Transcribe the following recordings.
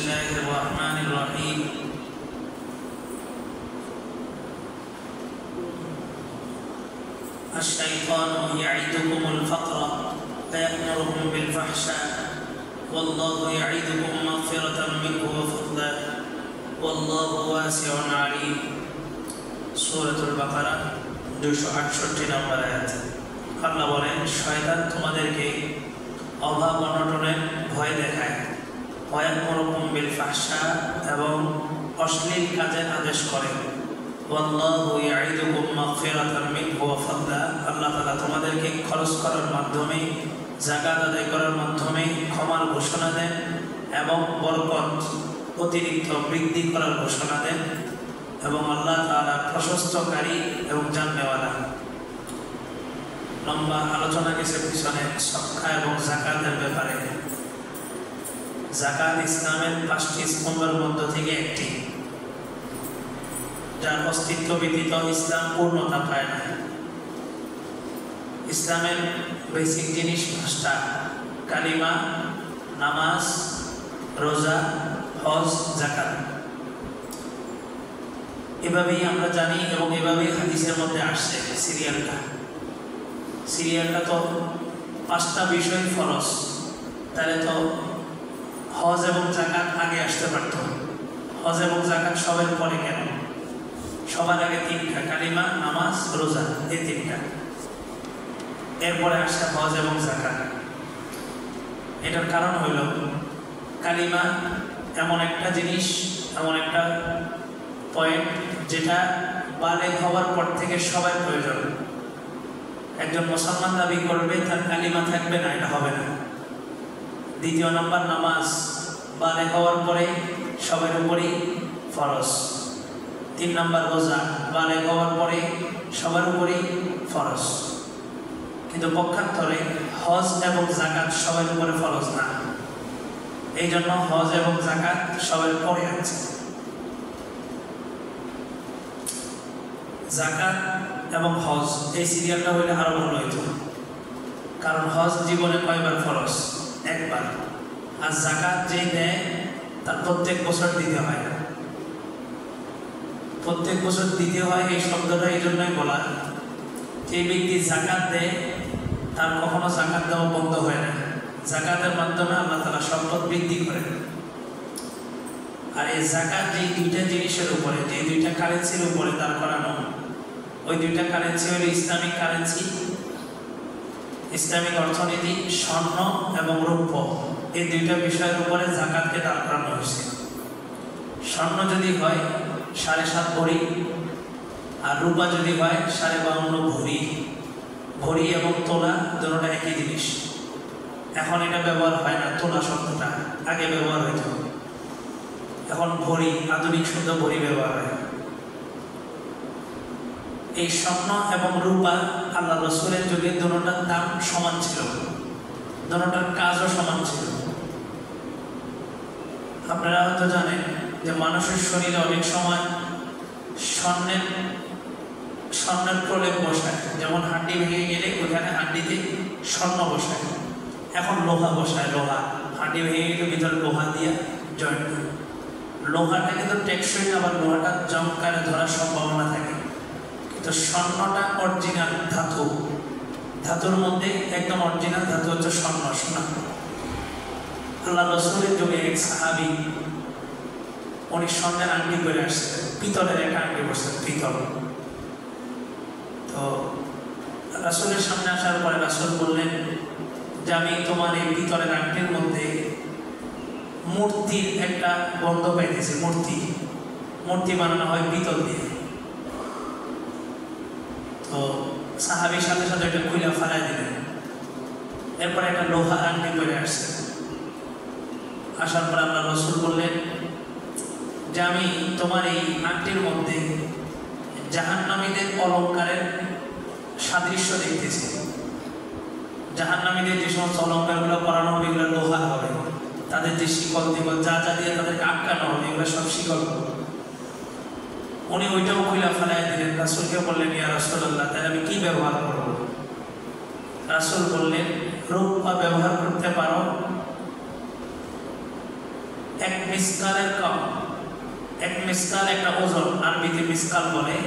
الله الرحمن الرحيم الشيطان يعدكم الفقر ويأمركم بالفحشاء والله يعدكم مغفرة منه وفضلا والله واسع عليم سورة البقرة 268 নম্বর আয়াত। আল্লাহ বলেন, শয়তান তোমাদেরকে অভাব অনটনের ভয় দেখায়, ওয়ায়ামুরুকুম বিল ফাহশা এবং অশ্লীল কাজের আদেশ করে। ওয়াল্লাহু ইয়াইদুকুম মাগফিরাতাম মিনহু ওয়া ফাদলা, আল্লাহ তাআলা তোমাদেরকে খরচ করার মাধ্যমে, যাকাত আদায় করার মাধ্যমে ক্ষমার ঘোষণা দেন এবং বরকত অতিরিক্ত বৃদ্ধি করার ঘোষণা দেন এবং আল্লাহ তাআলা প্রশস্তকারী এবং জাননেওয়ালা। লম্বা আলোচনা গেছে পিছনে সদকা এবং যাকাতের ব্যাপারে। যাকাত ইসলামের 5টি স্তম্ভের মধ্য থেকে একটি, যার অস্তিত্ব ব্যতীত ইসলাম পূর্ণতা পায় না। ইসলামের বেসিক জিনিস 5টা: কালিমা, নামাজ, রোজা, হজ, যাকাত। এভাবেই আমরা জানি এবং এভাবেই হাদিসের মধ্যে আসছে। সিরিয়ালটা তো 5টা বিষয় ফরজ, তাহলে তো হজ এবং যাকাত আগে আসতে পারত। হজ এবং যাকাত সবার পরে কেন? সবার আগে 3টা: কালিমা, নামাজ, রোজা, এই 3টা। এরপরে আসে হজ এবং যাকাত। এটার কারণ হইল, কালিমা এমন একটা জিনিস, এমন একটা পয়েন্ট যেটা বালেগ হওয়ার পর থেকে সবার প্রয়োজন। একজন মুসলমান দাবি করবে তার কালিমা থাকবে না, এটা হবে না। 2 নম্বর নামাজ, বালেগ হওয়ার পরে সবার উপরই ফরজ। 3 নম্বর রোজা, বালেগ হওয়ার পরে সবার উপরই ফরজ। কিন্তু পক্ষান্তরে হজ এবং যাকাত সবার উপরে ফরজ না। এই জন্য হজ এবং যাকাত সবার পরে আছে। যাকাত এবং হজ এই সিরিয়ালটা হইলে আরো ভালো হইত, কারণ হজ জীবনে কয়বার ফরজ? 1বার। আর যাকাত যে দেয় তার প্রত্যেক বছর দিতে হয় না, প্রত্যেক বছর দিতে হয়। এই শব্দটা এই জন্যই বলা, যে ব্যক্তি যাকাত দেয় তার কখনো যাকাত দেওয়া বন্ধ হয় না। যাকাতের মাধ্যমে আল্লাহ তাআলা সম্পদ বৃদ্ধি করেন। আর এই যাকাত যে 2টা জিনিসের উপরে, যে 2টা কারেন্সির উপরে দাঁড় করানো, ওই 2টা কারেন্সি হলো ইসলামিক কারেন্সি, ইসলামিক অর্থনীতি, স্বর্ণ এবং রৌপ্য। এই 2টা বিষয়ের উপরে যাকাতকে দাঁড় করানো হয়েছে। স্বর্ণ যদি হয় 7.5 ভরি, আর রূপা যদি হয় 52.5 ভরি। ভরি এবং তোলা দুটোটা একই জিনিস। এখন এটা ব্যবহার হয় না, তোলা শব্দটা আগে ব্যবহার হইত। এখন ভরি, আধুনিক শব্দ ভরি ব্যবহার হয়। এই স্বর্ণ এবং রূপা আল্লাহ রাসূলের যুগে দুটোটার দাম সমান ছিল, দুটোটার কাজও সমান ছিল। আপনারা হয়তো জানেন যে মানুষের শরীরে অনেক সময় স্বর্ণের প্রলেপ বসায়, যেমন হাড্ডি ভেঙে গেলে ওখানে হাড্ডিতে স্বর্ণ বসায়। এখন লোহা বসায়, লোহা হাড্ডি ভেঙে গেলে ভিতরে লোহা দিয়ে জয়েন্ট করে। লোহাটা কিন্তু টেকসই, আবার লোহাটা জমকারে ধরার সম্ভাবনা থাকে। কিন্তু স্বর্ণটা অরিজিনাল ধাতু, ধাতুর মধ্যে একদম অরিজিনাল ধাতু হচ্ছে স্বর্ণ, সোনা। আল্লাহ রাসূলের যুগে এক সাহাবী, উনি স্বর্ণের আংটি করে আসছে, পিতলের একটা আংটি করছে, পিতল। তো রাসূলের সামনে আসার পরে রাসূল বললেন যে, আমি তোমার এই পিতলের আংটির মধ্যে মূর্তির একটা গন্ধ পাইতেছি। মূর্তি বানানো হয় পিতল দিয়ে। তো সাহাবীর সাথে সাথে এটা খুলে ফেলাই দিলেন। এরপরে একটা লোহা আংটি করে আসছে। আসার পর আল্লাহ রাসূল বললেন যে, আমি তোমার এই আংটির মধ্যে জাহান্নামীদের অলঙ্কারের সাদৃশ্য দেখতেছি। জাহান্নামীদের যে সমস্ত অলঙ্কারগুলো করানো হবে এগুলো লোহা হবে, তাদের যে শিকল দিব, যা যা দিয়ে তাদেরকে আটকানো হবে, এগুলো সব শিকল। উনি ওইটাও খুলে ফেলাই দিলেন। রাসূলকে বললেন, ইয়া রাসূলুল্লাহ, তাহলে আমি কি ব্যবহার করব? রাসূল বললেন, রূপা ব্যবহার করতে পারো, এক মিসকালের কম। এক মিসকাল একটা ওজন, আরবিতে মিসকাল বলে,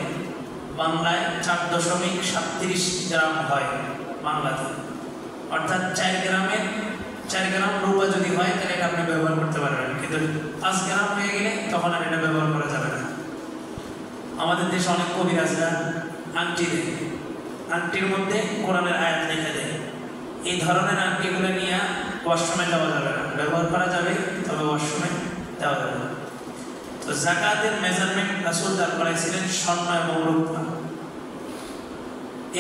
বাংলায় 4.37 গ্রাম হয় বাংলাতে। অর্থাৎ 4 গ্রাম রূপা যদি হয় তাহলে এটা আপনি ব্যবহার করতে পারবেন, কিন্তু 5 গ্রাম হয়ে গেলে তখন আর এটা ব্যবহার করা যাবে না। আমাদের দেশে অনেক কবিরাজরা আংটি দেয়, আংটির মধ্যে কোরআনের আয়াত লিখে দেয়। এই ধরনের আংটিগুলো নিয়ে ওয়াশরুমে দেওয়া যাবে না, ব্যবহার করা যাবে তবে ওয়াশরুমে দেওয়া যাবে না। তো যাকাতের মেজারমেন্ট রাসূল দাঁড় করাইছিলেন স্বর্ণ এবং রূপা।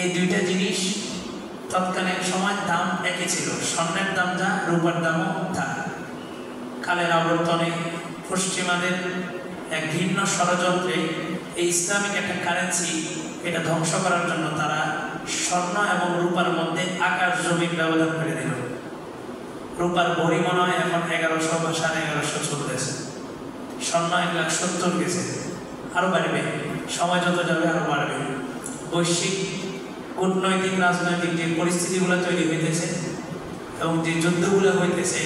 এই দুইটা জিনিস তৎকালীন সময় দাম একই ছিল, স্বর্ণের দাম যা রূপার দামও তা। কালের আবর্তনে পশ্চিমাদের এক ভিন্ন ষড়যন্ত্রে এই ইসলামিক একটা কারেন্সি এটা ধ্বংস করার জন্য তারা স্বর্ণ এবং রূপার মধ্যে আকাশ জমির ব্যবধান করে দিল। রূপার ভরি মনে হয় এখন 1100 বা 1150 চলতেছে, স্বর্ণ 1,70,000 গেছে, আরো বাড়বে, সময় যত যাবে আরো বাড়বে। বৈশ্বিক কূটনৈতিক রাজনৈতিক যে পরিস্থিতিগুলো তৈরি হইতেছে এবং যে যুদ্ধগুলো হইতেছে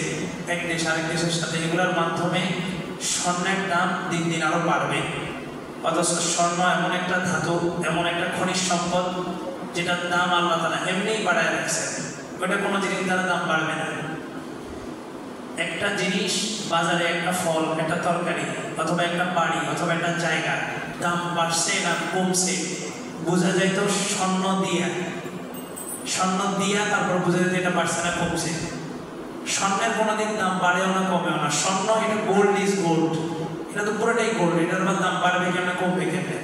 এক দেশ আরেক দেশের সাথে, এগুলোর মাধ্যমে স্বর্ণের দাম দিন দিন আরো বাড়বে। অথচ স্বর্ণ এমন একটা ধাতু, এমন একটা খনিজ সম্পদ যেটার দাম আল্লাহ তাআলা এমনিই বাড়ায় রাখছে, ওটা কোনো জিনিস দ্বারা দাম বাড়বে না। একটা জিনিস বাজারে, একটা ফল, একটা তরকারি অথবা একটা বাড়ি অথবা একটা জায়গা দাম বাড়ছে না কমছে বোঝা যায় তো স্বর্ণ দিয়া তারপর বোঝা যায় এটা বাড়ছে না কমছে। স্বর্ণের কোনোদিন দাম বাড়েও না কমেও না। স্বর্ণ এটা গোল্ড ইজ গোল্ড, এটা তো পুরোটাই গোল্ড, এটার দাম বাড়বে কেমন কমবে কেমন।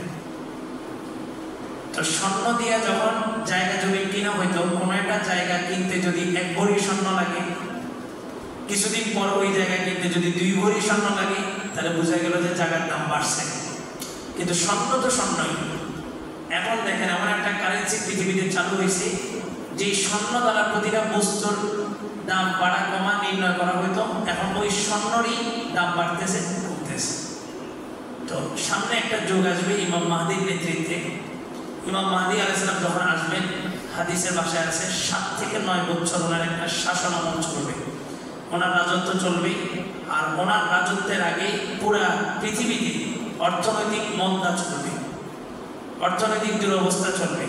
তো স্বর্ণ দিয়া যখন জায়গা জমি কিনা হইতো, কোনো একটা জায়গা কিনতে যদি 1 ভরি স্বর্ণ লাগে, কিছুদিন পর ওই জায়গা কিনতে যদি 2 ভরি স্বর্ণ লাগে, তাহলে বোঝা গেল যে জায়গার দাম বাড়ছে। কিন্তু স্বর্ণ তো স্বর্ণই। এখন দেখেন এমন একটা কারেন্সি পৃথিবীতে চালু হয়েছে যে স্বর্ণ দ্বারা প্রতিটা বস্তুর দাম বাড়া কমা নির্ণয় করা হইতো, এখন ওই স্বর্ণরই দাম বাড়তেছে কমতেছে। তো সামনে একটা যুগ আসবে ইমাম মাহদীর নেতৃত্বে। ইমাম মাহদী আলাইহিস সালাম যখন আসবেন, হাদিসের ভাষায় আছে 7 থেকে 9 বছর ওনার একটা শাসন আমল চলবে, ওনার রাজত্ব চলবে। আর ওনার রাজত্বের আগে পুরা পৃথিবীতে অর্থনৈতিক মন্দা চলবে, অর্থনৈতিক দুরবস্থা চলবে।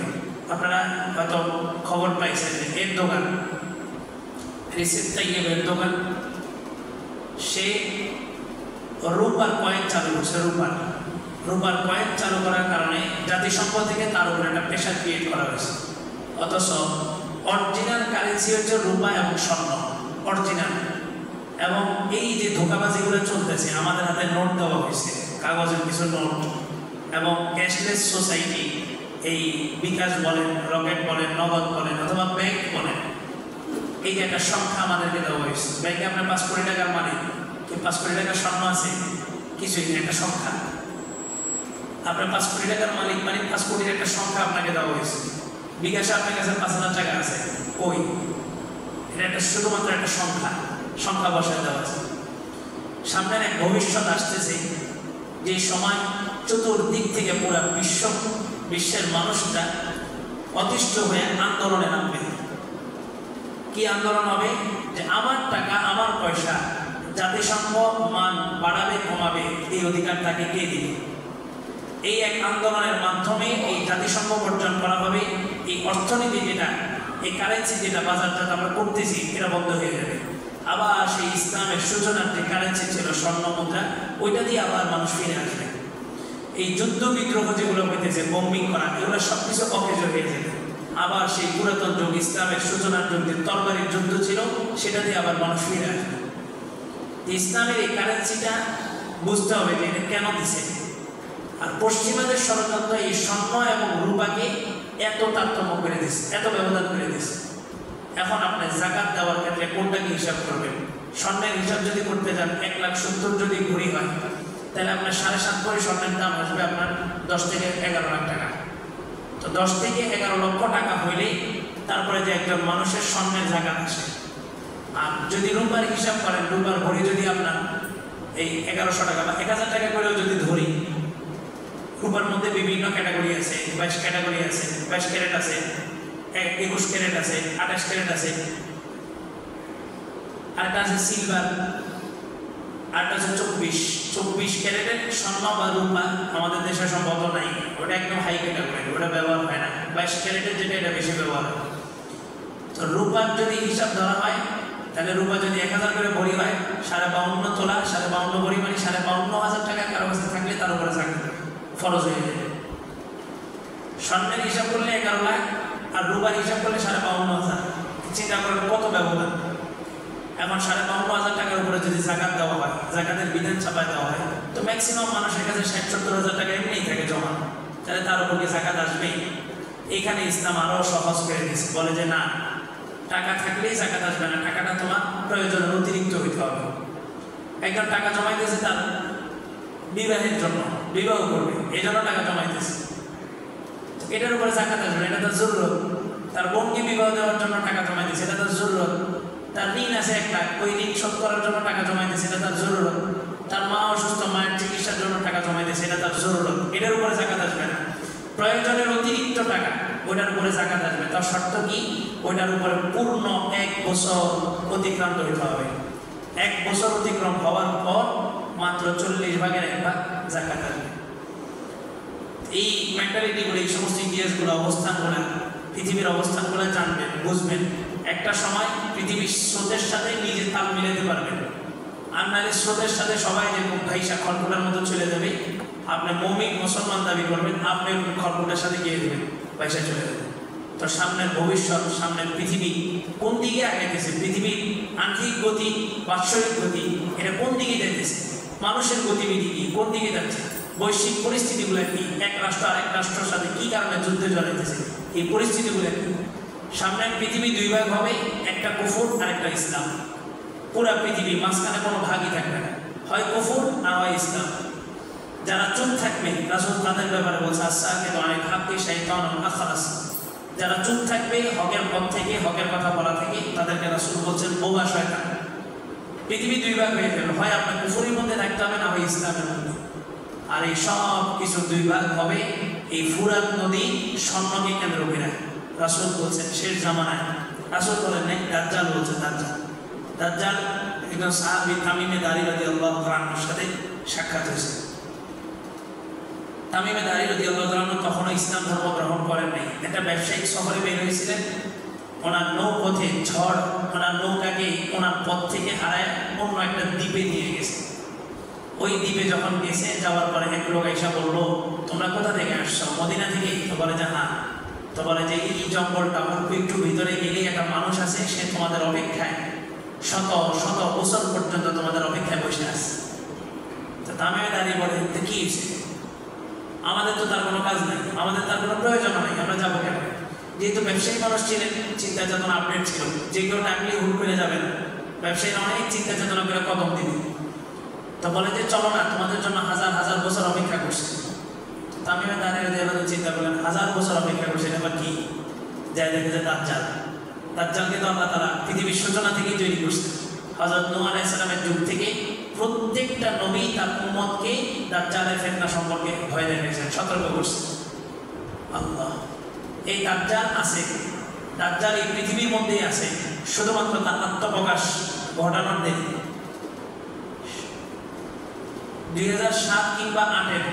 আপনারা হয়তো খবর পাইছেন যে এরদোগান, রিসেপ তাইয়েব এরদোগান, সে রূপার কয়েন চালু করছে। রূপার কয়েন চালু করার কারণে জাতিসংঘ থেকে তার উপর একটা প্রেশার ক্রিয়েট করা হয়েছে। অথচ অরিজিনাল কারেন্সি হচ্ছে রূপা এবং স্বর্ণ, অরিজিনাল। এবং এই যে ধোঁকাবাজিগুলো চলতেছে, আমাদের হাতে নোট দেওয়া হয়েছে, কাগজের কিছু নোট, এবং ক্যাশলেস সোসাইটি, এই বিকাশ বলেন, রকেট বলেন, নগদ বলেন অথবা ব্যাংক বলেন, এই যে একটা সংখ্যা আমাদেরকে দেওয়া হয়েছে। ব্যাংকে আপনার 5 কোটি টাকার মালিক, 5 কোটি টাকার স্বর্ণ আছে, কিছুই না, একটা সংখ্যা। আপনার 5 কোটি টাকার মালিক মানে 5 কোটির একটা সংখ্যা আপনাকে দেওয়া হয়েছে। বিকাশে আপনার কাছে 5,000 টাকা আছে, ওই এটা একটা শুধুমাত্র একটা সংখ্যা বসায় দেওয়া আছে। সামনের এক ভবিষ্যৎ আসতেছে, যে সময় চতুর্দিক থেকে পুরা বিশ্বের মানুষরা অতিষ্ঠ হয়ে আন্দোলনে নামবে। কি আন্দোলন হবে? যে আমার টাকা, আমার পয়সা জাতিসংঘ মান বাড়াবে কমাবে, এই অধিকার তাকে কে দিবে? এই এক আন্দোলনের মাধ্যমে এই জাতিসংঘ বর্জন করা হবে। এই অর্থনীতি যেটা, এই কারেন্সি যেটা বাজারজাত আমরা করতেছি, এটা বন্ধ হয়ে যাবে। আবার সেই ইসলামের সূচনার যে কারেন্সি ছিল স্বর্ণ মুদ্রা, ওইটা দিয়ে আবার মানুষ ফিরে আসবে। এই যুদ্ধ বিগ্রহ যেগুলো হইতেছে, বোম্বিং করা, এগুলো সবকিছু অকেজ হয়ে যাবে। আবার সেই পুরাতন যুগ, ইসলামের সূচনার যুগ যে তরবারির যুদ্ধ ছিল, সেটা দিয়ে আবার মানুষ ফিরে আসবে। ইসলামের এই কারেন্সিটা বুঝতে হবে যে এটা কেন দিছে। আর পশ্চিমাদের ষড়যন্ত্র এই স্বর্ণ এবং রূপাকে এত তারতম্য করে দিছে, এত ব্যবধান করে দিছে। এখন আপনি যাকাত দেওয়ার ক্ষেত্রে কোনটাকে হিসাব করবেন? স্বর্ণের হিসাব যদি করতে যান, 1,70,000 যদি ঘুরি হয়, তাহলে আপনার 7.5 ভরি স্বর্ণের দাম আসবে আপনার 10 থেকে 11 লাখ টাকা। তো 10 থেকে 11 লক্ষ টাকা হইলেই তারপরে যে একজন মানুষের স্বর্ণের যাকাত আসে। আর যদি রূপার হিসাব করেন, রূপার ভরি যদি আপনার এই 1100 টাকা বা 1000 টাকা করেও যদি ধরি, রূপার মধ্যে বিভিন্ন ক্যাটাগরি আছে, 22 ক্যাটাগরি আছে, 22 ক্যারেট আছে, 21 ক্যারেট আছে, 28 ক্যারেট আছে, আর একটা আছে সিলভার। আরটা হচ্ছে 24 ক্যারেটের স্বর্ণ বা রূপা আমাদের দেশে সম্ভবত নাই, ওটা একদম হাই ক্যাটাগরি, ওটা ব্যবহার হয় না। 22 ক্যারেটের যেটা এটা বেশি ব্যবহার হয়। তো রূপার যদি হিসাব ধরা হয় তাহলে রূপা যদি 1000 করে ভরি হয়, 52.5 তোলা, 52.5 ভরি মানে 52,500 টাকা কারো কাছে থাকলে তার উপরে থাকবে ফরজ হয়ে যায়। স্বর্ণের হিসাব করলে 11 লাখ আর রূপার হিসাব করলে 52,500। চিন্তা করেন কত ব্যবধান। এখন 52,500 টাকার উপরে যদি জাকাত দেওয়া হয়, জাকাতের বিধান চাপায় দেওয়া হয়, তো ম্যাক্সিমাম মানুষের কাছে 60-70 হাজার টাকা এমনিই থাকে জমা, তাহলে তার উপর কি জাকাত আসবেই? এইখানে ইসলাম আরো সহজ করে দিচ্ছে, বলে যে না, টাকা থাকলেই জাকাত আসবে না, টাকাটা তোমার প্রয়োজনের অতিরিক্ত হইতে হবে। একজন টাকা জমাইতেছে তার বিবাহের জন্য, বিবাহ করবে, এই জন্য টাকা জমাইতেছে, এটার উপরে জাকাত আসবে, এটা তার জরুরত। তার বোনকে বিবাহ দেওয়ার জন্য টাকা জমাইতেছে, এটা তার জরুরত। তার ঋণ আছে 1 লাখ, ওই ঋণ শোধ করার জন্য টাকা জমাইতেছে, এটা তার জরুরত। তার মা অসুস্থ, মায়ের চিকিৎসার জন্য টাকা জমাইতেছে, এটা তার জরুরত। এটার উপরে জাকাত আসবে না। প্রয়োজনের অতিরিক্ত টাকা, ওইটার উপরে জাকাত আসবে। তার শর্ত কি? ওইটার উপরে পূর্ণ 1 বছর অতিক্রান্ত হইতে হবে। 1 বছর অতিক্রম হওয়ার পর মাত্র 40 ভাগের 1 ভাগ জাকাত আসবে। এই মেন্টালিটিগুলো, এই সমস্ত ইতিহাসগুলো, অবস্থানগুলো, পৃথিবীর অবস্থানগুলো জানবেন, বুঝবেন। একটা সময় পৃথিবীর স্রোতের সাথে নিজে তাল মিলাতে পারবেন। আর নারীর স্রোতের সাথে সবাই যেরকম ভাইসা খড়কুটার মতো চলে যাবে, আপনি মৌমিক মুসলমান দাবি করবেন, আপনি খড়কুটার সাথে গিয়ে দেবেন, ভাইসা চলে যাবেন। তো সামনের ভবিষ্যৎ, সামনের পৃথিবী কোন দিকে আগাইতেছে? পৃথিবীর আর্থিক গতি, বাৎসরিক গতি, এটা কোন দিকে যাইতেছে? মানুষের গতিবিধি কি, কোন দিকে যাচ্ছে? বৈশ্বিক পরিস্থিতিগুলো কি? এক রাষ্ট্র আরেক রাষ্ট্রের সাথে কি কারণে যুদ্ধে জড়াইতেছে? এই পরিস্থিতিগুলো কি? সামনের পৃথিবী 2 ভাগ হবে, একটা কুফর আর একটা ইসলাম। পুরা পৃথিবী, মাঝখানে কোনো ভাগই থাকবে না, হয় কুফর না হয় ইসলাম। যারা চুপ থাকবে, রাসূল তাদের ব্যাপারে বলছে আস-সাকিতু আনিল হাক্কি শাইতানুন আখরাস। যারা চুপ থাকবে হকের পথ থেকে, হকের কথা বলা থেকে, তাদেরকে রাসূল বলছেন বোবা শয়তান। পৃথিবী 2 ভাগ হয়ে যাবে, হয় আপনার কুফরের মধ্যে থাকতে হবে, না হয় ইসলামের মধ্যে। আর এই সব কিছু 2 ভাগ হবে এই ফুরাত নদী স্বর্ণকে কেন্দ্র করে। রাসূল বলছেন শেষ জামানায়, রাসূল বলেন নাই, দাজ্জাল বলছে। দাজ্জাল একজন সাহাবী তামিমে দারী রাদিয়াল্লাহু তাআলা আনহুর সাথে সাক্ষাৎ হয়েছে। তামিমে দারী রাদিয়াল্লাহু তাআলা আনহু তখনও ইসলাম ধর্ম গ্রহণ করেন নাই। একটা ব্যবসায়িক সফরে বের হয়েছিলেন, ওনার নৌপথে ঝড় ওনার নৌকাকে ওনার পথ থেকে হারায় অন্য একটা দ্বীপে নিয়ে গেছে। ওই দ্বীপে যখন গেছে, যাওয়ার পরে এক লোক এসে বললো, তোমরা কোথা থেকে আসছো? মদিনা থেকে। তো বলে যে হ্যাঁ। তো বলে যে এই জঙ্গলটা অল্প একটু ভিতরে গেলেই একটা মানুষ আছে, সে তোমাদের অপেক্ষায় শত শত বছর পর্যন্ত তোমাদের অপেক্ষায় বসে আছে। তো তামিমে দাঁড়িয়ে বলে, কি হয়েছে? আমাদের তো তার কোনো কাজ নাই, আমাদের তার কোনো প্রয়োজন নাই, আমরা যাবো কেন? যেহেতু ব্যবসায়ী মানুষ ছিলেন, চিন্তা চেতনা আপডেট ছিল, যে কেউ টাকলে হুট করে যাবেন, ব্যবসায়ীরা অনেক চিন্তা চেতনা করে কদম দিবে। তো বলে যে চলো না, তোমাদের জন্য হাজার হাজার বছর অপেক্ষা করছে। তামিমে দাঁড়িয়ে চিন্তা করলেন, 1000 বছর অপেক্ষা করছে, এটা আবার কি? যাই দেখে যে দাজ্জাল। দাজ্জালকে তো আল্লাহ তাআলা পৃথিবীর সূচনা থেকেই তৈরি করছে। হযরত নূহ আলাইহিস সালামের যুগ থেকে প্রত্যেকটা নবী তার উম্মতকে দাজ্জালের ফিতনা সম্পর্কে ভয় দেখিয়েছেন, সতর্ক করছেন। আল্লাহ, এই দাজ্জাল আছে, দাজ্জাল এই পৃথিবীর মধ্যেই আছে, শুধুমাত্র তার আত্মপ্রকাশ ঘটানোর দেরি। 2007 কিংবা 8-এর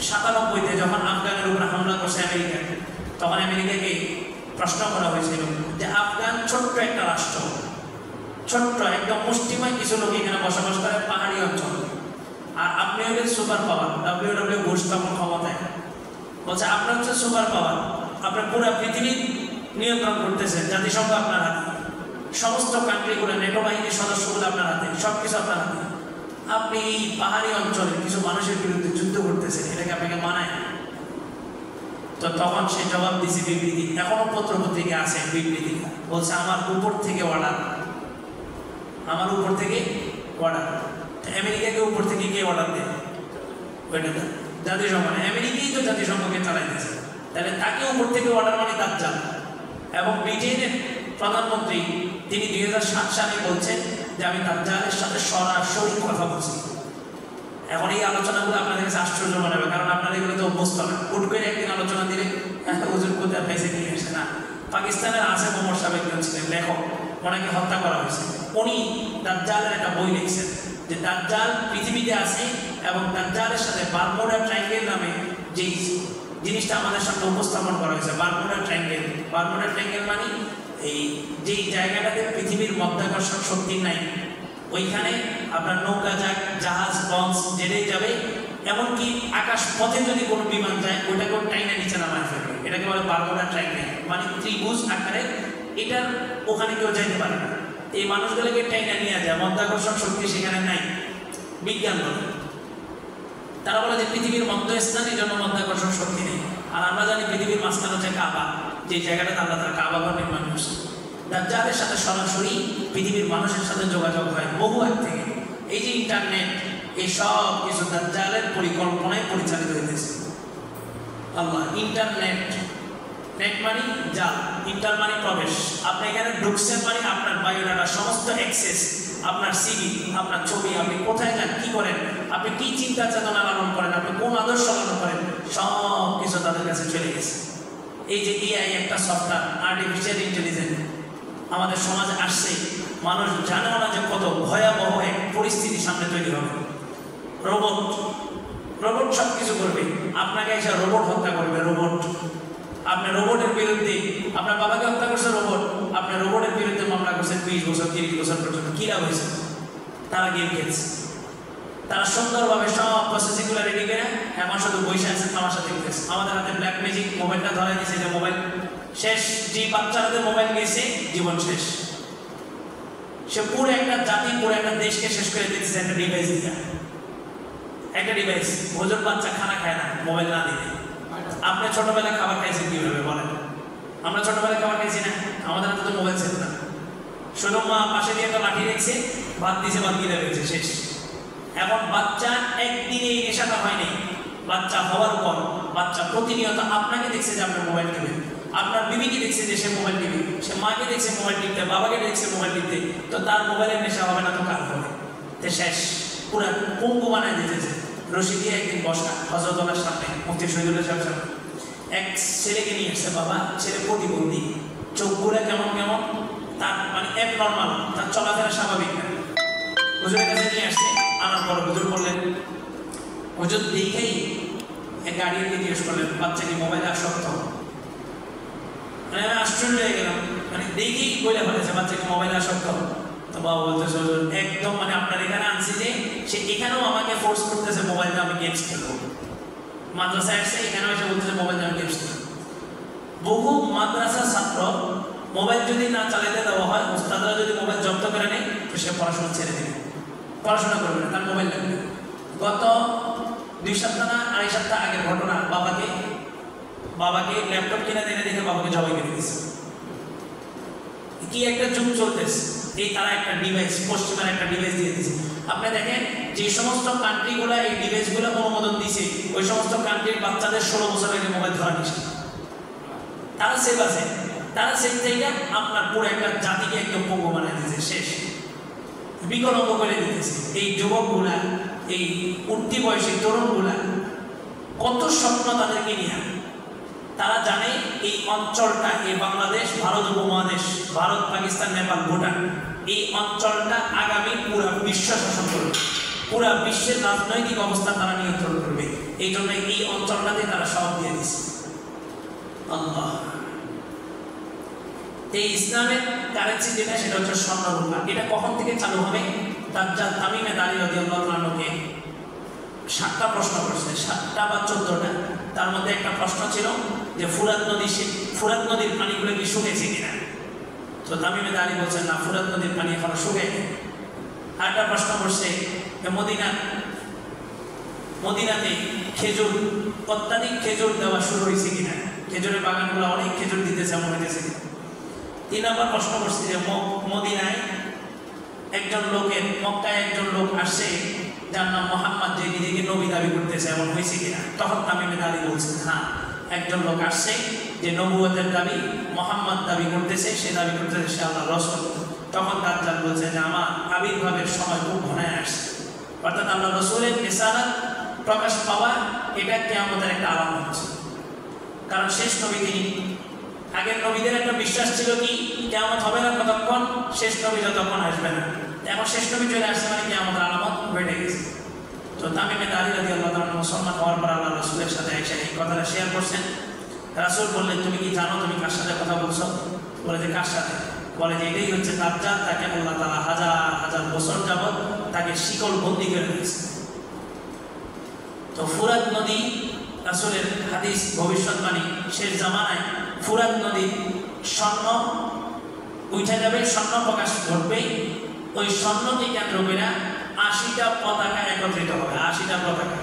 97-তে যখন আফগানের উপর হামলা করছে আমেরিকা, তখন আমেরিকাকে প্রশ্ন করা হয়েছিল যে আফগান ছোট্ট একটা রাষ্ট্র, ছোট্ট একদম মুষ্টিময় কিছু লোক এখানে বসবাস করে, পাহাড়ি অঞ্চল, আর আপনি হলেন সুপার পাওয়ার। ডব্লিউ বুশ তখন ক্ষমতায় বলছে, আপনার হচ্ছে সুপার পাওয়ার, আপনার পুরো পৃথিবী নিয়ন্ত্রণ করতেছেন, জাতিসংঘ আপনার হাতে, সমস্ত কান্ট্রিগুলো, নেটো বাহিনীর সদস্যগুলো আপনার হাতে, সবকিছু আপনার হাতে। আপনি এই পাহাড়ি অঞ্চলে কিছু মানুষের বিরুদ্ধে যুদ্ধ করতেছেন, এটাকে আপনাকে মানায়? তো তখন সে জবাব দিছে বিবৃতি, এখনো পত্রপত্রিকা আছে বিবৃতি, বলছে আমার উপর থেকে অর্ডার, আমার উপর থেকে অর্ডার। আমেরিকাকে উপর থেকে কে অর্ডার দেয়? ওইটা জাতিসংঘ, আমেরিকাই তো জাতিসংঘকে চালাইতেছে, তাহলে তাকে উপর থেকে অর্ডার মানে দাজ্জাল। এবং ব্রিটেনের প্রধানমন্ত্রী তিনি 2007 সালে বলছেন যে আমি দাজ্জালের সাথে সরাসরি কথা বলছি। এখন এই আলোচনাগুলো আপনাদের কাছে আশ্চর্য মনে হবে, কারণ আপনারা এগুলো তো অভ্যস্ত না। হুট করে একদিন আলোচনা দিলে হুজুর কোথায় পাইছে নিয়ে আসে না। পাকিস্তানের আসিফ ওমর সাহেব একজন ছিলেন লেখক, ওনাকে হত্যা করা হয়েছে। উনি দাজ্জালের একটা বই লিখছেন যে দাজ্জাল পৃথিবীতে আছে এবং দাজ্জালের সাথে বারমুডা ট্রায়াঙ্গেল নামে যে জিনিসটা আমাদের সামনে উপস্থাপন করা হয়েছে। বারমুডা ট্রায়াঙ্গেল মানে এই যেই জায়গাটাতে পৃথিবীর মধ্যাকর্ষণ শক্তি নাই, ওইখানে আপনার নৌকা জাহাজ লঞ্চ জেলেই যাবে, এমনকি আকাশ পথে যদি কোনো বিমান যায় ওইটাকেও টাইনা নিচে নামায় ফেলবে। এটাকে বলে বারমুডা ট্রায়াঙ্গেল, মানে ত্রিভুজ আকারের। এটার ওখানে কেউ যাইতে পারে না, এই মানুষগুলোকে টাইনা নিয়ে যায়, মধ্যাকর্ষণ শক্তি সেখানে নাই। বিজ্ঞান বলে, তারা বলে যে পৃথিবীর মধ্যস্থান, এই জন্য মধ্যাকর্ষণ শক্তি নেই। আর আমরা জানি পৃথিবীর মাঝখানে হচ্ছে কাবা, যে জায়গাটাতে আল্লাহ তাআলা কাবা ঘর নির্মাণ করছে। দাজ্জালের সাথে সরাসরি পৃথিবীর মানুষের সাথে যোগাযোগ হয় বহু আগ থেকে। এই যে ইন্টারনেট, এই সব কিছু দাজ্জালের পরিকল্পনায় পরিচালিত হইতেছে। আল্লাহ ইন্টারনেট, নেট মানে জাল, ইন্টার মানে প্রবেশ। আপনি এখানে ঢুকছেন মানে আপনার বায়োডাটা সমস্ত অ্যাক্সেস, আপনার সিভি, আপনার ছবি, আপনি কোথায় যান, কি করেন, আপনি কি চিন্তা চেতনা লালন করেন, আপনি কোন আদর্শ লালন করেন, সব কিছু তাদের কাছে চলে গেছে। এই যে এআই একটা সফটওয়্যার, আর্টিফিশিয়াল ইন্টেলিজেন্স আমাদের সমাজে আসছে, মানুষ জানে না যে কত ভয়াবহ এক পরিস্থিতি সামনে তৈরি হবে। রোবট সব কিছু করবে, আপনাকে এসে রোবট হত্যা করবে। আপনি রোবটের বিরুদ্ধে, আপনার বাবাকে হত্যা করছে রোবট, আপনি রোবটের বিরুদ্ধে মামলা করছেন 20 বছর 30 বছর পর্যন্ত, কি লাভ হয়েছে? তারা গেম খেলছে, তারা সুন্দরভাবে সব প্রসেসিংগুলো রেডি করে এখন শুধু বসে আছে তামাশা দেখতেছে। আমাদের হাতে ব্ল্যাক ম্যাজিক মোবাইলটা ধরাই দিয়েছে যে মোবাইল শেষ, যে বাচ্চার হাতে মোবাইল গেছে জীবন শেষ। সে পুরো একটা জাতি, পুরো একটা দেশকে শেষ করে দিচ্ছে একটা ডিভাইস দিয়ে। একটা ডিভাইস, হুজুর বাচ্চা খানা খায় না মোবাইল না দিলে। আপনি ছোটবেলায় খাবার খাইছেন কিভাবে বলেন? আমরা ছোটবেলায় খাবার খাইছি না, আমাদের হাতে তো মোবাইল ছিল না। শুধু মা পাশে দিয়ে একটা লাঠি রেখেছে, ভাত দিয়েছে, ভাত গিলে রয়েছে, শেষ। এখন বাচ্চা একদিনে এই নেশাটা হয়নি, বাচ্চা হওয়ার পর বাচ্চা প্রতিনিয়ত আপনাকে দেখছে যে আপনার মোবাইল টিপে, আপনার বিবিকে দেখছে যে সে মোবাইল টিপে, সে মাকে দেখছে মোবাইল টিপতে, বাবাকে দেখছে মোবাইল টিপতে, তো তার মোবাইলের নেশা হবে না তো কার হবে? তো শেষ, পুরা পঙ্গু বানায় দিতেছে। রশি দিয়ে একদিন বসা হযরতুল্লাহর সামনে, মুফতি শহীদুল্লাহ সাহেব সামনে এক ছেলেকে নিয়ে আসছে। বাবা, ছেলে প্রতিবন্ধী, চোখগুলো কেমন কেমন, তার মানে অ্যাবনর্মাল, তার চলাফেরা স্বাভাবিক না। হুজুরের কাছে নিয়ে আসছে, আনার পর হুজুর বললেন, হুজুর দেখেই এক গার্ডিয়ানকে জিজ্ঞেস করলেন বাচ্চা কি মোবাইলে আসক্ত? মানে আমি আশ্চর্য হয়ে গেলাম, মানে দেখেই বলে ফেলেছে বাচ্চা কি মোবাইলে আসক্ত। তো বাবা বলতেছে একদম, মানে আপনার এখানে আনছি যে সে এখানেও আমাকে ফোর্স করতেছে মোবাইলে আমি গেমস খেলবো। মাদ্রাসায় আসছে, এখানেও এসে বলতেছে মোবাইলে আমি গেমস খেলবো। বহু মাদ্রাসার ছাত্র মোবাইল যদি না চালাতে দেওয়া হয়, উস্তাদরা যদি মোবাইল জব্দ করে নেয়, তো সে পড়াশোনা ছেড়ে দেবে, পড়াশোনা করবে না, তার মোবাইল লাগবে। গত 2 সপ্তাহ না 2.5 সপ্তাহ আগের ঘটনা, বাবাকে ল্যাপটপ কিনে দেনে দেখে বাবাকে জবাই করে দিয়েছে। কি একটা যুগ চলতেছে, এই তারা একটা ডিভাইস, পশ্চিমের একটা ডিভাইস দিয়ে দিয়েছে। আপনি দেখেন যে সমস্ত কান্ট্রিগুলো এই ডিভাইসগুলো অনুমোদন দিয়েছে, ওই সমস্ত কান্ট্রির বাচ্চাদের 16 বছর আগে মোবাইল ধরা নিছে। তারা সেভ আছে, তারা সেই থেকে আপনার পুরো একটা জাতিকে একদম পঙ্গু বানিয়ে দিয়েছে, শেষ, বিকলঙ্গ করে দিতেছে। এই যুবকগুলা, এই উঠতি বয়সী তরুণগুলা, কত স্বপ্ন তাদেরকে নিয়ে। তারা জানে এই অঞ্চলটা, এই বাংলাদেশ, ভারত উপমহাদেশ, ভারত, পাকিস্তান, নেপাল, ভুটান, এই অঞ্চলটা আগামী পুরা বিশ্ব শাসন করবে, পুরা বিশ্বের রাজনৈতিক অবস্থা তারা নিয়ন্ত্রণ করবে। এই জন্য এই অঞ্চলটাতে তারা সব দিয়ে দিচ্ছে। আল্লাহ, এই ইসলামের কারেন্সি যেটা, সেটা হচ্ছে স্বর্ণ রূপা। এটা কখন থেকে চালু হবে? দাজ্জাল তামিমে দাঁড়ি রাদিয়াল্লাহু আনহুকে 7টা প্রশ্ন করছে, 7টা বা 14টা। তার মধ্যে একটা প্রশ্ন ছিল যে ফুরাত নদীর পানিগুলো কি শুকেছে কিনা? তো তামিমে দাঁড়ি বলছেন না, ফুরাত নদীর পানি এখনো শুকায়নি। আরেকটা প্রশ্ন করছে যে মদিনাতে খেজুর, অত্যাধিক খেজুর দেওয়া শুরু হয়েছে কিনা, খেজুরের বাগানগুলো অনেক খেজুর দিতেছে এমন হয়েছে। 3 নম্বর প্রশ্ন করছে যে মদিনায় মক্কায় একজন লোক আসছে যার নাম মোহাম্মদ, যে নিজেকে নবী দাবি করতেছে, এমন হয়েছে কিনা? তখন তামিমে দাঁড়ি বলছেন হ্যাঁ, একজন লোক আসছে যে নবুয়তের দাবি, মোহাম্মদ দাবি করতেছে, সে দাবি করতেছে সে আল্লাহর রাসূল। তখন দাজ্জাল বলছে যে আমার আবির্ভাবের সময় খুব ঘনায় আসছে, অর্থাৎ আল্লাহ রাসূলের রিসালাত প্রকাশ পাওয়া, এটা কিয়ামতের একটা আলামত। কারণ শেষ নবী তিনি। আগের নবীদের একটা বিশ্বাস ছিল কি, কিয়ামত হবে না কতক্ষণ, শেষ নবী যতক্ষণ আসবে না। এখন শেষ নবী চলে আসছে মানে কি আমাদের আলামত বেড়ে গেছে। তো তামিমে দারি রাদিয়াল্লাহু তাআলা মুসলমান হওয়ার পর আল্লাহ রাসূলের সাথে এসে এই কথাটা শেয়ার করছেন। রাসূল বললেন, তুমি কি জানো তুমি কার সাথে কথা বলছো? বলে যে কার সাথে? বলে যে এটাই হচ্ছে দাজ্জাল, তাকে আল্লাহ তাআলা হাজার হাজার বছর যাবত তাকে শিকল বন্দী করে রেখেছে। তো ফুরাত নদী, রাসূলের হাদিস ভবিষ্যৎবাণী, শেষ জামানায় ফুরাত নদী স্বর্ণ উঠে যাবে, স্বর্ণ প্রকাশ ঘটবে। ওই স্বর্ণকে কেন্দ্র করে 80টা পতাকা একত্রিত হবে। 80টা পতাকা,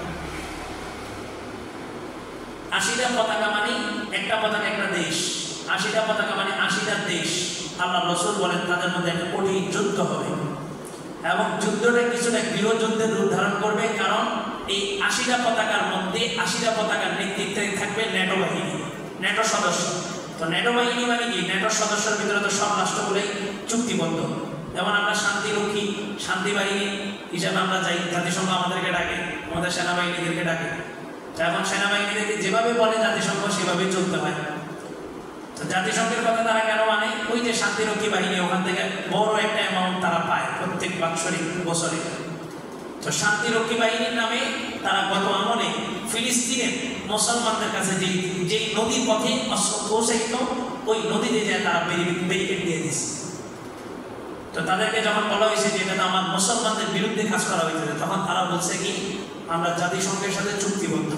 80টা পতাকা মানে একটা পতাকা একটা দেশ। 80টা পতাকা মানে 80টা দেশ। আল্লাহ রাসূল বলেন তাদের মধ্যে একটা কঠিন যুদ্ধ হবে এবং যুদ্ধটা কিছুটা গৃহযুদ্ধের রূপ ধারণ করবে। কারণ এই 80টা পতাকার মধ্যে 80টা পতাকার নেতৃত্বে থাকবে ন্যাটো বাহিনী, ন্যাটো সদস্য। তো ন্যাটো বাহিনী মানে কি? ন্যাটোর সদস্যের ভিতরে তো সব রাষ্ট্রগুলোই চুক্তিবদ্ধ। যেমন আমরা শান্তিরক্ষী, শান্তি বাহিনী হিসাবে আমরা যাই, জাতিসংঘ আমাদেরকে ডাকে, আমাদের সেনাবাহিনীদেরকে ডাকে। এখন সেনাবাহিনীদেরকে যেভাবে বলে জাতিসংঘ সেভাবেই চলতে হয়। তো জাতিসংঘের কথা তারা কেন মানে? ওই যে শান্তিরক্ষী বাহিনী, ওখান থেকে বড় একটা অ্যামাউন্ট তারা পায় প্রত্যেক বাৎসরিক বছরে। তো শান্তিরক্ষী বাহিনীর নামে তারা গত আমলে ফিলিস্তিনের মুসলমানদের কাছে যেই নদীর পথে অস্ত্র পৌঁছাইত, ওই নদীতে যায় তারা ব্যারিকেড দিয়ে দিচ্ছে। তো তাদেরকে যখন বলা হয়েছে যে এটা তো আমার মুসলমানদের বিরুদ্ধে কাজ করা হয়েছে, তখন তারা বলছে কি আমরা জাতিসংঘের সাথে চুক্তিবদ্ধ।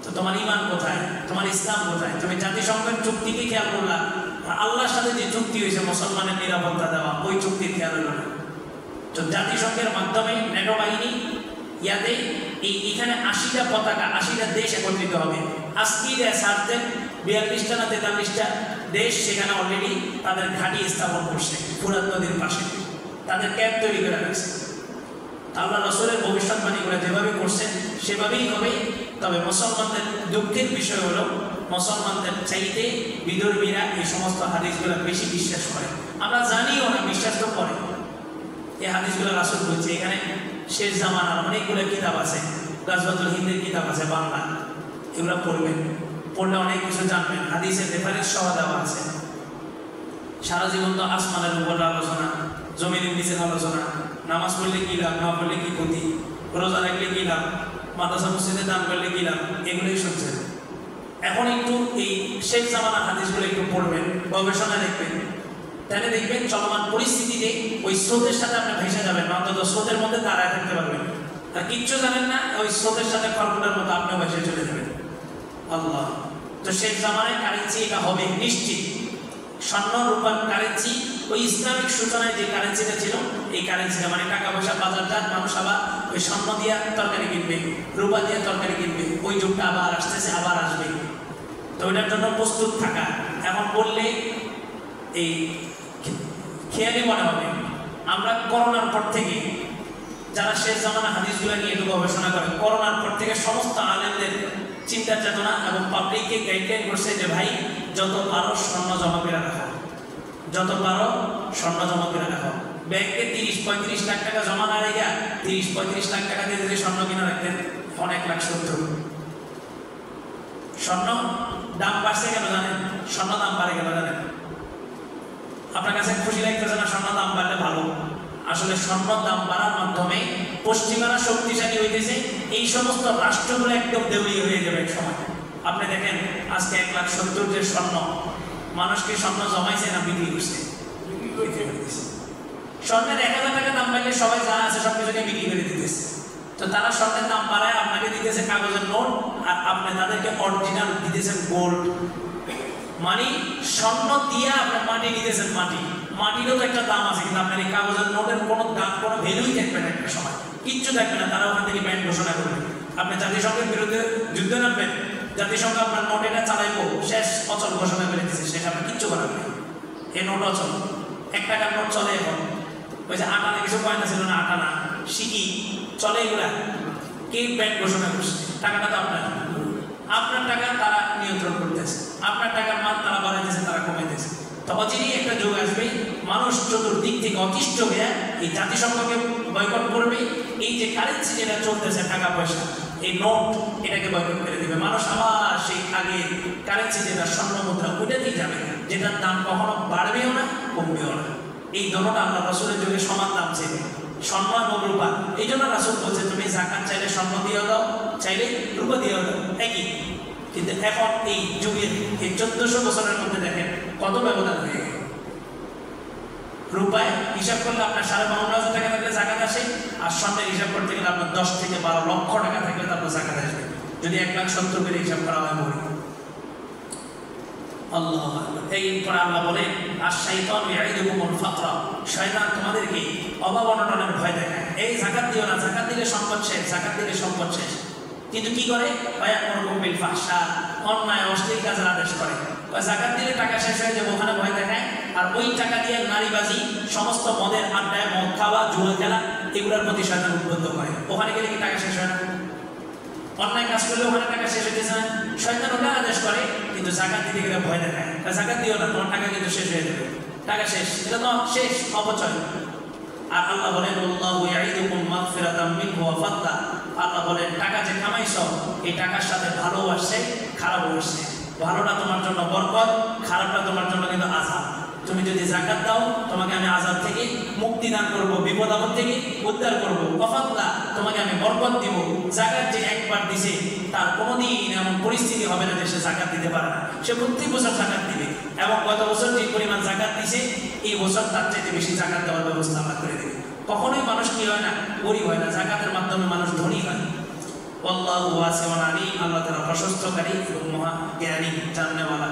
তো তোমার ঈমান কোথায়? তোমার ইসলাম কোথায়? তুমি জাতিসংঘের চুক্তিকে খেয়াল করলা, আর আল্লাহর সাথে যে চুক্তি হয়েছে মুসলমানের নিরাপত্তা দেওয়া, ওই চুক্তির খেয়াল হলো না। তো জাতিসংঘের মাধ্যমে ন্যাটো বাহিনী ইয়াতে এইখানে 80টা পতাকা, 80টা দেশ একত্রিত হবে। আজকে সার্চে 42টা না 43টা দেশ সেখানে অলরেডি তাদের ঘাঁটি স্থাপন করছে ফুরাত নদীর পাশে, তাদের ক্যাম্প তৈরি করে রাখছে। আল্লাহ রাসূলের ভবিষ্যৎবাণীগুলো যেভাবে করছেন সেভাবেই হবে। তবে মুসলমানদের দুঃখের বিষয় হলো মুসলমানদের চাইতে বিধর্মীরা এই সমস্ত হাদিসগুলো বেশি বিশ্বাস করে। আমরা জানিও না, বিশ্বাস তো করে। এই হাদিসগুলো রাসূল বলছে। এখানে শেষ জামানার অনেকগুলো কিতাব আছে, গাজওয়াতুল হিন্দের কিতাব আছে বাংলা, এগুলো পড়বেন, পড়লে অনেক কিছু জানবেন। হাদিসের রেফারেন্স সহ দেওয়া আছে। সারা জীবন তো আসমানের উপর আলোচনা, জমিনের নিচের আলোচনা, নামাজ পড়লে কি লাভ, না পড়লে কি ক্ষতি, রোজা রাখলে কি লাভ, মাদ্রাসা মসজিদে দান করলে কি লাভ, এগুলোই শুনছেন। এখন একটু এই শেষ জামানার হাদিসগুলো একটু পড়বেন, গবেষণা দেখবেন, তাহলে দেখবেন চলমান পরিস্থিতিতে ওই স্রোতের সাথে আপনি ভেসে যাবেন, অন্তত স্রোতের মধ্যে দাঁড়ায় থাকতে পারবেন। আর কিচ্ছু জানেন না, ওই স্রোতের সাথে খড়কুটার মতো আপনিও ভেসে চলে যাবেন। আল্লাহ। তো শেষ জামানায় কারেন্সি এটা হবে নিশ্চিত। স্বর্ণ রূপার কারেন্সি, ওই ইসলামিক সূচনায় যে কারেন্সিটা ছিল, এই কারেন্সিটা মানে টাকা পয়সা বাজারজাত, মানুষ আবার ওই স্বর্ণ দিয়া তরকারি কিনবে, রূপা দিয়ে তরকারি কিনবে। ওই যুগটা আবার আসতেছে, আবার আসবে। তো ওইটার জন্য প্রস্তুত থাকা। এখন বললে এই খেয়ালি মনে হবে। আমরা করোনার পর থেকে যারা শেষ জামানা হাদিসগুলো নিয়ে একটু গবেষণা করে, করোনার পর থেকে সমস্ত আলেমদের চিন্তা চেতনা এবং পাবলিককে গাইডলাইন করছে যে ভাই যত পারো স্বর্ণ জমা করে রাখো, যত পারো স্বর্ণ জমা করে রাখো। ব্যাংকে 30-35 লাখ টাকা জমা না রেখে 30-35 লাখ টাকা দিয়ে যদি স্বর্ণ কিনে রাখতেন, এখন 1,70,000। স্বর্ণ দাম বাড়ছে কেন জানেন? স্বর্ণ দাম বাড়ে কেন জানেন? আপনার কাছে খুশি লাগতেছে না স্বর্ণ দাম বাড়লে ভালো? আসলে স্বর্ণ দাম বাড়ার মাধ্যমে পশ্চিমারা শক্তিশালী হইতেছে। এই সমস্ত রাষ্ট্রগুলো একদম দেউলিয়া হয়ে যাবে এক সময়। আপনি দেখেন আজকে 1,70,000 যে স্বর্ণ, মানুষকে স্বর্ণ জমাইছে না বিক্রি করছে? স্বর্ণের 1,000 টাকা দাম বাড়লে সবাই যা আছে সব কিছুকে বিক্রি করে দিতেছে। তো তারা স্বর্ণের দাম বাড়ায় আপনাকে দিতেছে কাগজের নোট, আর আপনি তাদেরকে অরিজিনাল দিতেছেন গোল্ড। মানে স্বর্ণ দিয়ে আপনি মাটি নিতেছেন। মাটিরও তো একটা দাম আছে, কিন্তু আপনার এই কাগজের নোটের কোনো দাম, কোনো ভ্যালুই থাকবে না। একটা সময় কিচ্ছু থাকবে না। তারা ওখান থেকে ব্যান ঘোষণা করবে, আপনি জাতিসংঘের বিরুদ্ধে যুদ্ধ নামবেন, জাতিসংঘ আপনার নোট এটা চালাইবো, শেষ অচল ঘোষণা করে দিচ্ছে, শেষ আপনি কিচ্ছু করাবেন। এই নোট অচল। 1 টাকার নোট চলে এখন। ওই যে আটানা কিছু কয়না ছিল না, আটানা শিখি চলে, এগুলা কে ব্যান ঘোষণা করছে? টাকাটা তো আপনার টাকা তারা নিয়ন্ত্রণ করতেছে, আপনার টাকার মান তারা বাড়াইতেছে, তারা কমাইতেছে। তো অচিরেই একটা যুগ আসবে, মানুষ চতুর্দিক থেকে অতিষ্ঠ হয়ে এই জাতিসংঘকে বয়কট করবে। এই যে কারেন্সি যেটা চলতেছে, টাকা পয়সা, এই নোট, এটাকে বয়কট করে দিবে। মানুষ আবার সেই আগের কারেন্সি যেটা স্বর্ণ মুদ্রা, ওইটাতেই যাবে, যেটার দাম কখনো বাড়বেও না, কমবেও না। এই দোনোটা আল্লাহ রাসূলের যুগে সমান দাম ছিল, স্বর্ণ এবং রূপা। এই জন্য রাসূল বলছে তুমি যাকাত চাইলে স্বর্ণ দিয়ে দাও, চাইলে রূপা দিয়ে দাও, একই। কিন্তু এখন এই যুগের এই 1400 বছরের মধ্যে দেখেন কত ব্যবধান হয়ে গেল। রূপায় হিসাব করলে আপনার 52,500 টাকা থাকলে যাকাত আসে, আর স্বর্ণের হিসাব করতে গেলে আপনার 10 থেকে 12 লক্ষ টাকা থাকলে তারপর যাকাত আসবে, যদি 1,70,000 করে হিসাব করা হয় মরি। আল্লাহ এইরপর আল্লাহ বলে আশ-শাইতানু ইয়াইদুকুমুল ফাকরা, শয়তান তোমাদেরকে অভাব অনটনের ভয় দেখায়। এই যাকাত দিও না, যাকাত দিলে সম্পদ শেষ, যাকাত দিলে সম্পদ শেষ। কিন্তু কি করে? ওয়ায়ামুরুকুম বিল ফাহশা, অন্যায় অশ্লীল কাজের আদেশ করে। যাকাত দিলে টাকা শেষ হয়ে যাবে ওখানে ভয় দেখায়, আর ওই টাকা দিয়ে নারীবাজি, সমস্ত মদের আড্ডায় মদ খাওয়া, জুয়া খেলা, এগুলোর প্রতি শয়তান উদ্বুদ্ধ করে। ওখানে গেলে কি টাকা শেষ হয় না? অন্যায় কাজ করলে ওখানে টাকা শেষ হইতেছে না? শয়তান ওটা আদেশ করে, কিন্তু যাকাত দিতে গেলে ভয় দেখায়। যাকাত দিও না, তোমার টাকা কিন্তু শেষ হয়ে যাবে, টাকা শেষ, এটা তো শেষ, অপচয়। আর আল্লাহ বলেন আল্লাহু ইয়াইদুকুম মাগফিরাতাম মিনহু ওয়া ফাদলা, আল্লাহ বলেন টাকা যে কামাইছো এই টাকার সাথে ভালো আসছে, খারাপও আসছে। ভালোটা তোমার জন্য বরকত, খারাপটা তোমার জন্য কিন্তু আযাব। তুমি যদি যাকাত দাও তোমাকে আমি আযাব থেকে মুক্তি দান করব, বিপদ আপদ থেকে উদ্ধার করব। ওয়াফাদলা, তোমাকে আমি বরকত দিব। যাকাত যে একবার দিছে তার কোনোদিন এমন পরিস্থিতি হবে না যে সে যাকাত দিতে পারে না, সে প্রত্যেক বছর যাকাত দিবে। এবং গত বছর যে পরিমাণ যাকাত দিছে এই বছর তার চাইতে বেশি যাকাত দেওয়ার ব্যবস্থা আল্লাহ করে দেবে। কখনোই মানুষ কি হয় না, গরিব হয় না, যাকাতের মাধ্যমে মানুষ ধনী হয়। আল্লাহু ওয়াসিউন আলিম, আল্লাহ তাআলা প্রশস্তকারী এবং মহা জ্ঞানী, জাননেওয়ালা।